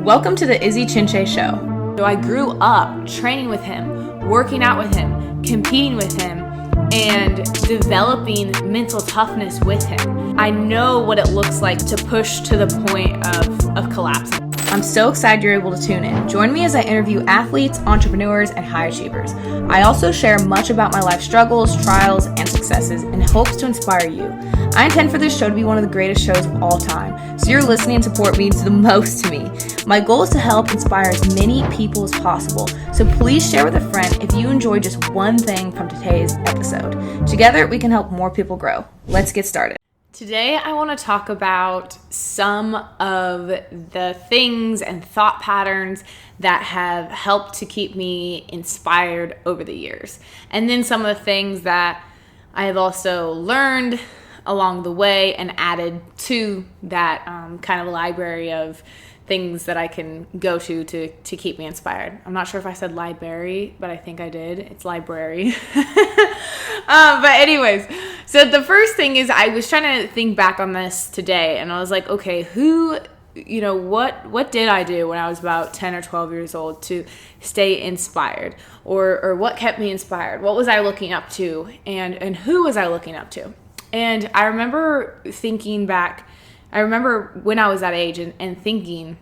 Welcome to the Izzy Chinche Show. So I grew up training with him, working out with him, competing with him, and developing mental toughness with him. I know what it looks like to push to the point of collapsing. I'm so excited you're able to tune in. Join me as I interview athletes, entrepreneurs, and high achievers. I also share much about my life struggles, trials, and successes in hopes to inspire you. I intend for this show to be one of the greatest shows of all time, so your listening and support means the most to me. My goal is to help inspire as many people as possible, so please share with a friend if you enjoyed just one thing from today's episode. Together, we can help more people grow. Let's get started. Today, I want to talk about some of the things and thought patterns that have helped to keep me inspired over the years. And then some of the things that I have also learned along the way and added to that kind of library of things that I can go to keep me inspired. I'm not sure if I said library, but I think I did. It's library. But anyways, so the first thing is I was trying to think back on this today, and I was like, okay, what did I do when I was about 10 or 12 years old to stay inspired? Or what kept me inspired? What was I looking up to? And who was I looking up to? And I remember thinking back, I remember when I was that age and thinking,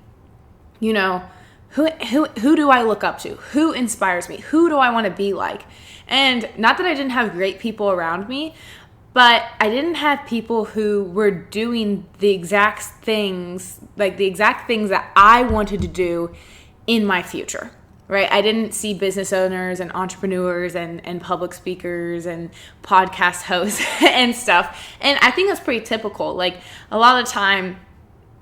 who do I look up to? Who inspires me? Who do I want to be like? And not that I didn't have great people around me, but I didn't have people who were doing the exact things that I wanted to do in my future, right? I didn't see business owners and entrepreneurs and public speakers and podcast hosts and stuff. And I think that's pretty typical. Like a lot of the time,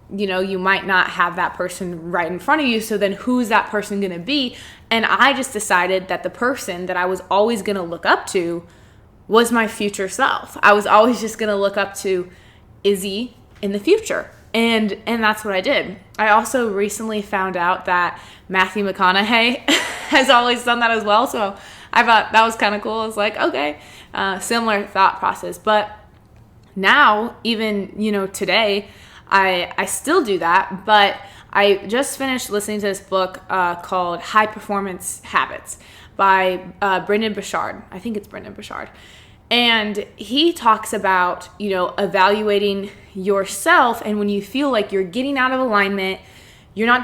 you might not have that person right in front of you. So then who's that person going to be? And I just decided that the person that I was always going to look up to was my future self. I was always just going to look up to Izzy in the future. And that's what I did. I also recently found out that Matthew McConaughey has always done that as well. So I thought that was kind of cool. I was like, okay, similar thought process. But now, even, today, I still do that. But I just finished listening to this book called High Performance Habits by Brendon Burchard. I think it's Brendon Burchard. And he talks about, evaluating yourself, and when you feel like you're getting out of alignment, you're not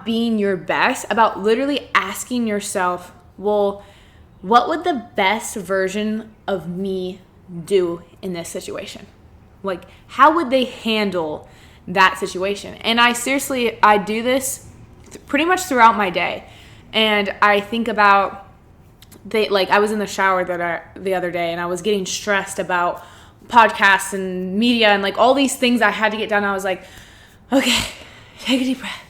being your best, about literally asking yourself, well, what would the best version of me do in this situation? Like, how would they handle that situation? And I do this pretty much throughout my day. And I think about, I was in the shower the other day, and I was getting stressed about podcasts and media and all these things I had to get done. I was like, okay, take a deep breath.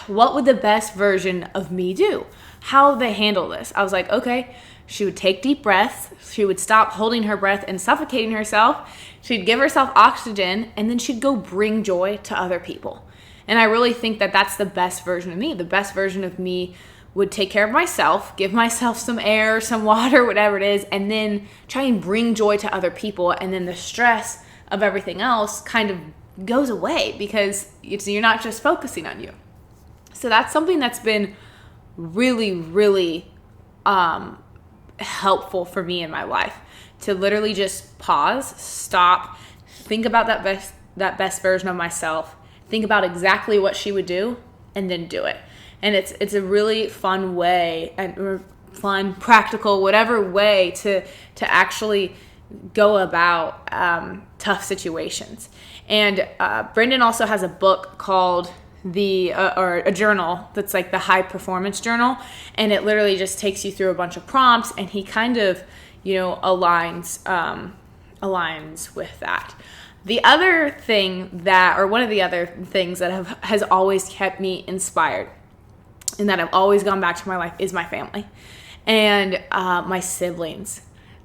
What would the best version of me do? How would they handle this? I was like, okay, she would take deep breaths. She would stop holding her breath and suffocating herself. She'd give herself oxygen, and then she'd go bring joy to other people. And I really think that that's the best version of me. The best version of me would take care of myself, give myself some air, some water, whatever it is, and then try and bring joy to other people. And then the stress of everything else kind of goes away because you're not just focusing on you. So that's something that's been really, really helpful for me in my life, to literally just pause, stop, think about that best version of myself, think about exactly what she would do, and then do it. And it's a really fun way, and fun, practical, whatever way to actually go about tough situations. And Brendon also has a book called or a journal that's like the High Performance Journal, and it literally just takes you through a bunch of prompts, and he kind of aligns with that. The other thing one of the other things that has always kept me inspired, and that I've always gone back to my life, is my family and my siblings.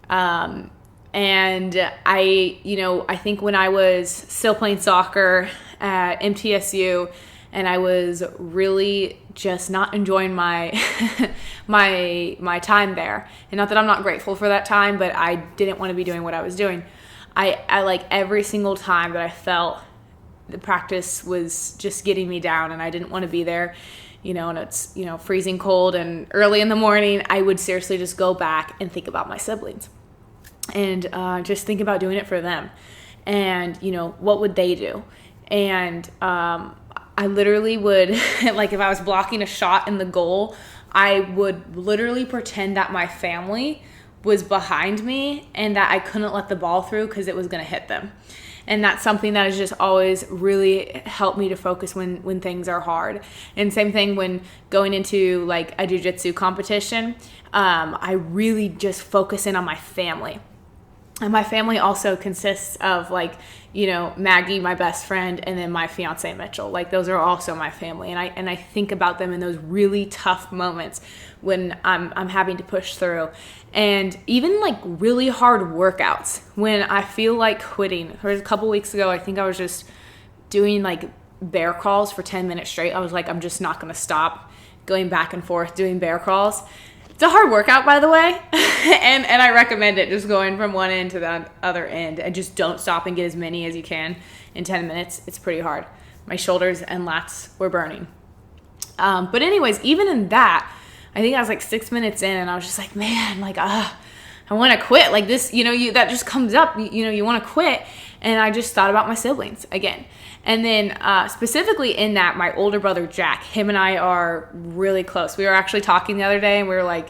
And I think when I was still playing soccer at MTSU, and I was really just not enjoying my my time there, and not that I'm not grateful for that time, but I didn't want to be doing what I was doing. I like every single time that I felt the practice was just getting me down and I didn't want to be there, and it's, freezing cold and early in the morning, I would seriously just go back and think about my siblings and just think about doing it for them. And, what would they do? And I literally would, like if I was blocking a shot in the goal, I would literally pretend that my family was behind me and that I couldn't let the ball through because it was going to hit them. And that's something that has just always really helped me to focus when things are hard. And same thing when going into like a jiu-jitsu competition, I really just focus in on my family. And my family also consists of like, Maggie, my best friend, and then my fiance Mitchell. Like those are also my family. And I think about them in those really tough moments when I'm having to push through. And even like really hard workouts when I feel like quitting. There was a couple weeks ago, I think I was just doing like bear crawls for 10 minutes straight. I was like, I'm just not going to stop going back and forth doing bear crawls. It's a hard workout, by the way, and I recommend it, just going from one end to the other end, and just don't stop and get as many as you can in 10 minutes. It's pretty hard. My shoulders and lats were burning. But anyways, even in that, I think I was like 6 minutes in, and I was just like, man, like, I want to quit. Like this, that just comes up, you want to quit. And I just thought about my siblings again. And then specifically in that, my older brother, Jack, him and I are really close. We were actually talking the other day, and we were like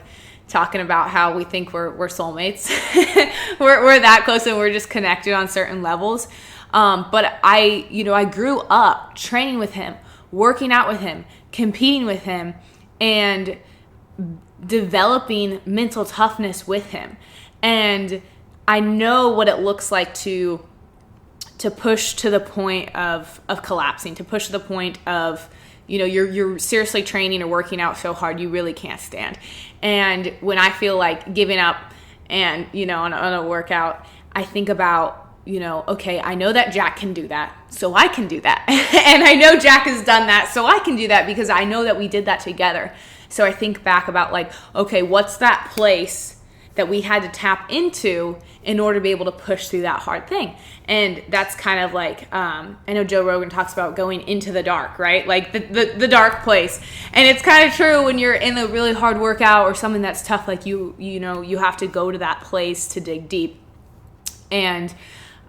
talking about how we think we're soulmates. we're that close, and we're just connected on certain levels. But I grew up training with him, working out with him, competing with him, and developing mental toughness with him. And I know what it looks like to push to the point of collapsing, to push to the point of, you're seriously training or working out so hard you really can't stand. And when I feel like giving up and, on a workout, I think about, okay, I know that Jack can do that, so I can do that. And I know Jack has done that, so I can do that because I know that we did that together. So I think back about like, okay, what's that place that we had to tap into in order to be able to push through that hard thing? And that's kind of like, I know Joe Rogan talks about going into the dark, right? Like the dark place. And it's kind of true when you're in a really hard workout or something that's tough, like you have to go to that place to dig deep. And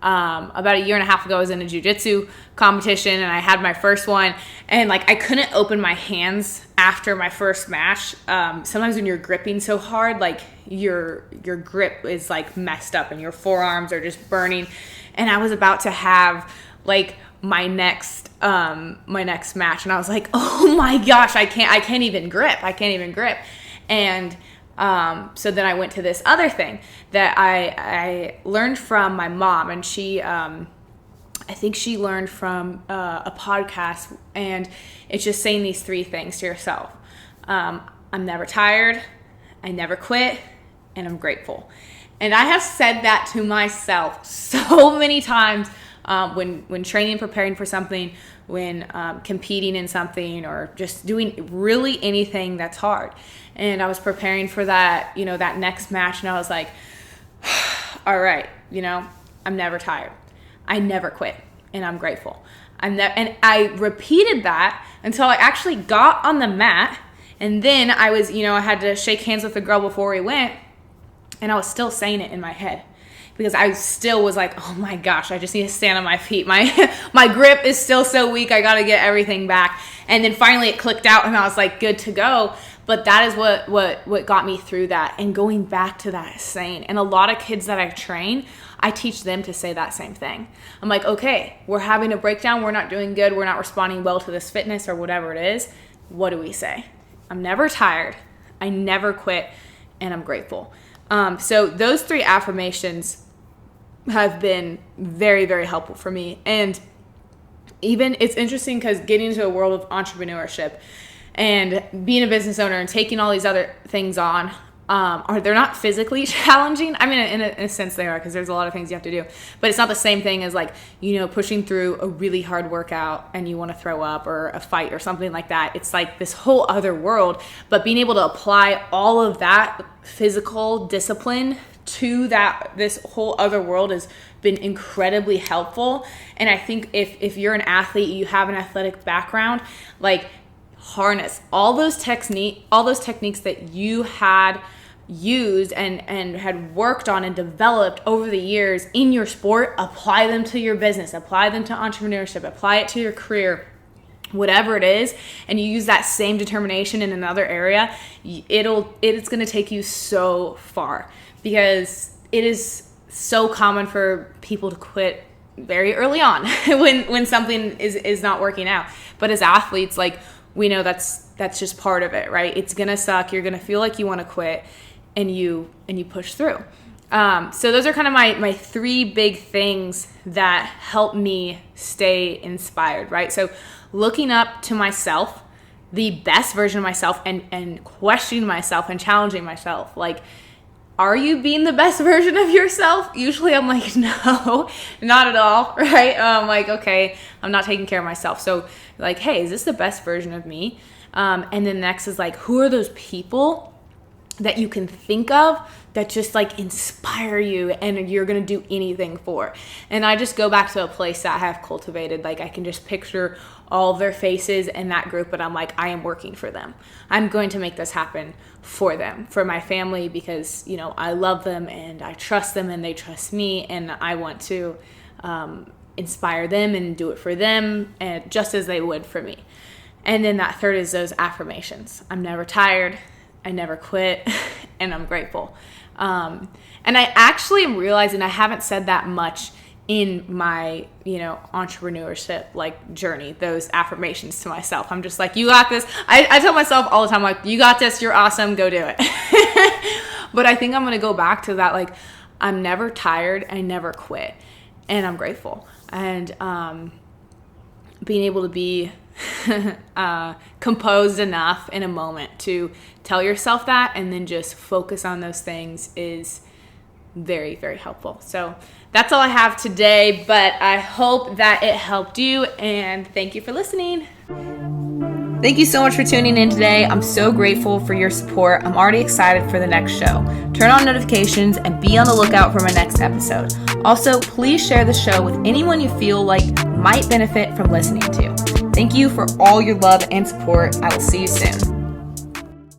about a year and a half ago, I was in a jiu-jitsu competition and I had my first one, and like I couldn't open my hands after my first match. Sometimes when you're gripping so hard, like your grip is like messed up and your forearms are just burning. And I was about to have like my next match, and I was like, oh my gosh, I can't even grip. And so then I went to this other thing that I learned from my mom, and she, I think she learned from a podcast, and it's just saying these 3 things to yourself. I'm never tired, I never quit, and I'm grateful. And I have said that to myself so many times when training, preparing for something, when competing in something, or just doing really anything that's hard. And I was preparing for that, that next match, and I was like, all right, I'm never tired. I never quit, and I'm grateful. And I repeated that until I actually got on the mat, and then I was, I had to shake hands with the girl before we went, and I was still saying it in my head. Because I still was like, oh my gosh, I just need to stand on my feet. My grip is still so weak. I got to get everything back. And then finally it clicked out, and I was like, good to go. But that is what got me through that, and going back to that saying. And a lot of kids that I train, I teach them to say that same thing. I'm like, okay, we're having a breakdown. We're not doing good. We're not responding well to this fitness or whatever it is. What do we say? I'm never tired. I never quit, and I'm grateful. So those 3 affirmations have been very, very helpful for me. And even it's interesting because getting into a world of entrepreneurship and being a business owner and taking all these other things on, they're not physically challenging. I mean, in a sense they are, because there's a lot of things you have to do, but it's not the same thing as like, pushing through a really hard workout and you want to throw up, or a fight or something like that. It's like this whole other world, but being able to apply all of that physical discipline to this whole other world has been incredibly helpful. And I think if you're an athlete, you have an athletic background, like harness all those techniques that you had used and had worked on and developed over the years in your sport, apply them to your business, apply them to entrepreneurship, apply it to your career, whatever it is, and you use that same determination in another area, it's going to take you so far, because it is so common for people to quit very early on when something is not working out. But as athletes, like, we know that's just part of it, right? It's going to suck. You're going to feel like you want to quit, and you push through. So those are kind of my three big things that help me stay inspired, right? So looking up to myself, the best version of myself, and questioning myself and challenging myself. Like, are you being the best version of yourself? Usually I'm like, no, not at all, right? I'm like, okay, I'm not taking care of myself. So like, hey, is this the best version of me? And then next is like, who are those people that you can think of that just like inspire you and you're going to do anything for? And I just go back to a place that I have cultivated. Like, I can just picture all of their faces in that group, but I'm like, I am working for them. I'm going to make this happen for them, for my family, because, you know, I love them and I trust them and they trust me, and I want to inspire them and do it for them, and just as they would for me. And then that third is those affirmations. I'm never tired, I never quit, and I'm grateful. And I actually am realizing I haven't said that much in my, entrepreneurship like journey, those affirmations to myself. I'm just like, you got this. I tell myself all the time, like, you got this, you're awesome, go do it. But I think I'm going to go back to that. Like, I'm never tired, I never quit, and I'm grateful. And being able to be composed enough in a moment to tell yourself that and then just focus on those things is very, very helpful. So that's all I have today, but I hope that it helped you, and thank you for listening. Thank you so much for tuning in today. I'm so grateful for your support. I'm already excited for the next show. Turn on notifications and be on the lookout for my next episode. Also, please share the show with anyone you feel like might benefit from listening to. Thank you for all your love and support. I will see you soon.